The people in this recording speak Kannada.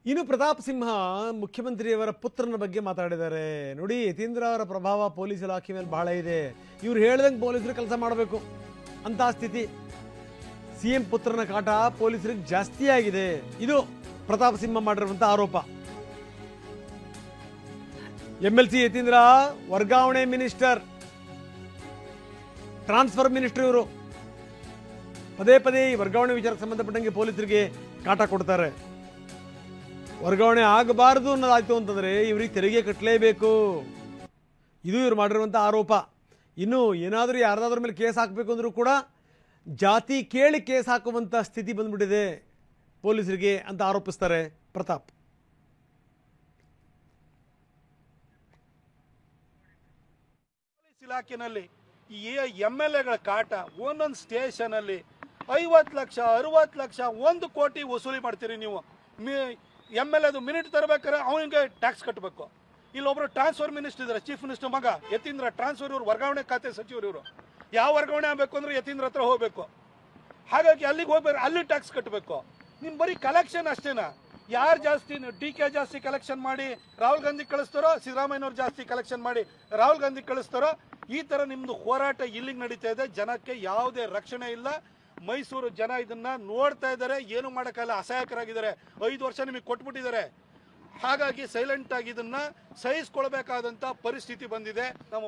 ಇನ್ನು ಪ್ರತಾಪ್ ಸಿಂಹ ಮುಖ್ಯಮಂತ್ರಿಯವರ ಪುತ್ರನ ಬಗ್ಗೆ ಮಾತಾಡಿದ್ದಾರೆ. ನೋಡಿ, ಯತೀಂದ್ರ ಅವರ ಪ್ರಭಾವ ಪೊಲೀಸ್ ಇಲಾಖೆ ಮೇಲೆ ಬಹಳ ಇದೆ. ಇವ್ರು ಹೇಳ್ದಂಗೆ ಪೊಲೀಸರು ಕೆಲಸ ಮಾಡಬೇಕು ಅಂತ ಸ್ಥಿತಿ. ಸಿಎಂ ಪುತ್ರನ ಕಾಟ ಪೊಲೀಸರಿಗೆ ಜಾಸ್ತಿ ಆಗಿದೆ. ಇದು ಪ್ರತಾಪ್ ಸಿಂಹ ಮಾಡಿರುವಂತ ಆರೋಪ. MLC ಯತೀಂದ್ರ ವರ್ಗಾವಣೆ ಮಿನಿಸ್ಟರ್, ಟ್ರಾನ್ಸ್ಫರ್ ಮಿನಿಸ್ಟರ್. ಇವರು ಪದೇ ಪದೇ ಈ ವರ್ಗಾವಣೆ ವಿಚಾರಕ್ಕೆ ಸಂಬಂಧಪಟ್ಟಂಗೆ ಪೊಲೀಸರಿಗೆ ಕಾಟ ಕೊಡ್ತಾರೆ. ವರ್ಗಾವಣೆ ಆಗಬಾರದು ಅನ್ನೋದಾಯ್ತು ಅಂತಂದ್ರೆ ಇವರಿಗೆ ತೆರಿಗೆ ಕಟ್ಟಲೇಬೇಕು. ಇದು ಇವ್ರು ಮಾಡಿರುವಂಥ ಆರೋಪ. ಇನ್ನು ಏನಾದರೂ ಯಾರ್ದಾದ್ರ ಮೇಲೆ ಕೇಸ್ ಹಾಕಬೇಕು ಅಂದ್ರೂ ಕೂಡ ಜಾತಿ ಕೇಳಿ ಕೇಸ್ ಹಾಕುವಂಥ ಸ್ಥಿತಿ ಬಂದ್ಬಿಟ್ಟಿದೆ ಪೊಲೀಸರಿಗೆ ಅಂತ ಆರೋಪಿಸ್ತಾರೆ ಪ್ರತಾಪ್. ಪೊಲೀಸ್ ಇಲಾಖೆಯಲ್ಲಿ ಈ MLAಗಳ ಕಾಟ ಒಂದೊಂದು ಸ್ಟೇಷನ್ ಅಲ್ಲಿ 50 ಲಕ್ಷ 60 ಲಕ್ಷ 1 ಕೋಟಿ ವಸೂಲಿ ಮಾಡ್ತೀರಿ ನೀವು. MLAದು ಮಿನಿಟ್ ತರಬೇಕಾದ್ರೆ ಅವನಿಗೆ ಟ್ಯಾಕ್ಸ್ ಕಟ್ಟಬೇಕು. ಇಲ್ಲೊಬ್ರು ಟ್ರಾನ್ಸ್ಫರ್ ಮಿನಿಸ್ಟರ್ ಇದ್ದಾರೆ, ಚೀಫ್ ಮಿನಿಸ್ಟರ್ ಮಗ ಯತೀಂದ್ರ ಟ್ರಾನ್ಸ್ಫರ್. ಇವರು ವರ್ಗಾವಣೆ ಖಾತೆ ಸಚಿವರು. ಇವರು ಯಾವ ವರ್ಗಾವಣೆ ಆಗಬೇಕು ಅಂದ್ರೆ ಯತೀಂದ್ರ ಹತ್ರ ಹೋಗ್ಬೇಕು. ಹಾಗಾಗಿ ಅಲ್ಲಿಗೆ ಹೋಗ್ಬೇಕು, ಅಲ್ಲಿ ಟ್ಯಾಕ್ಸ್ ಕಟ್ಟಬೇಕು. ನಿಮ್ ಬರೀ ಕಲೆಕ್ಷನ್ ಅಷ್ಟೇನಾ? ಯಾರು ಜಾಸ್ತಿ DK ಜಾಸ್ತಿ ಕಲೆಕ್ಷನ್ ಮಾಡಿ ರಾಹುಲ್ ಗಾಂಧಿ ಕಳಿಸ್ತಾರೋ, ಸಿದ್ದರಾಮಯ್ಯನವ್ರು ಜಾಸ್ತಿ ಕಲೆಕ್ಷನ್ ಮಾಡಿ ರಾಹುಲ್ ಗಾಂಧಿ ಕಳಿಸ್ತಾರೋ, ಈ ತರ ನಿಮ್ದು ಹೋರಾಟ ಇಲ್ಲಿಗೆ ನಡೀತಾ ಇದೆ. ಜನಕ್ಕೆ ಯಾವುದೇ ರಕ್ಷಣೆ ಇಲ್ಲ. ಮೈಸೂರು ಜನ ಇದನ್ನ ನೋಡ್ತಾ ಇದ್ದಾರೆ, ಏನು ಮಾಡೋಕ್ಕಲ್ಲ, ಅಸಹಾಯಕರಾಗಿದ್ದಾರೆ. 5 ವರ್ಷ ನಿಮಗೆ ಕೊಟ್ಬಿಟ್ಟಿದ್ದಾರೆ. ಹಾಗಾಗಿ ಸೈಲೆಂಟ್ ಆಗಿ ಇದನ್ನ ಸಹಿಸ್ಕೊಳ್ಬೇಕಾದಂತ ಪರಿಸ್ಥಿತಿ ಬಂದಿದೆ. ನಮ್ಮ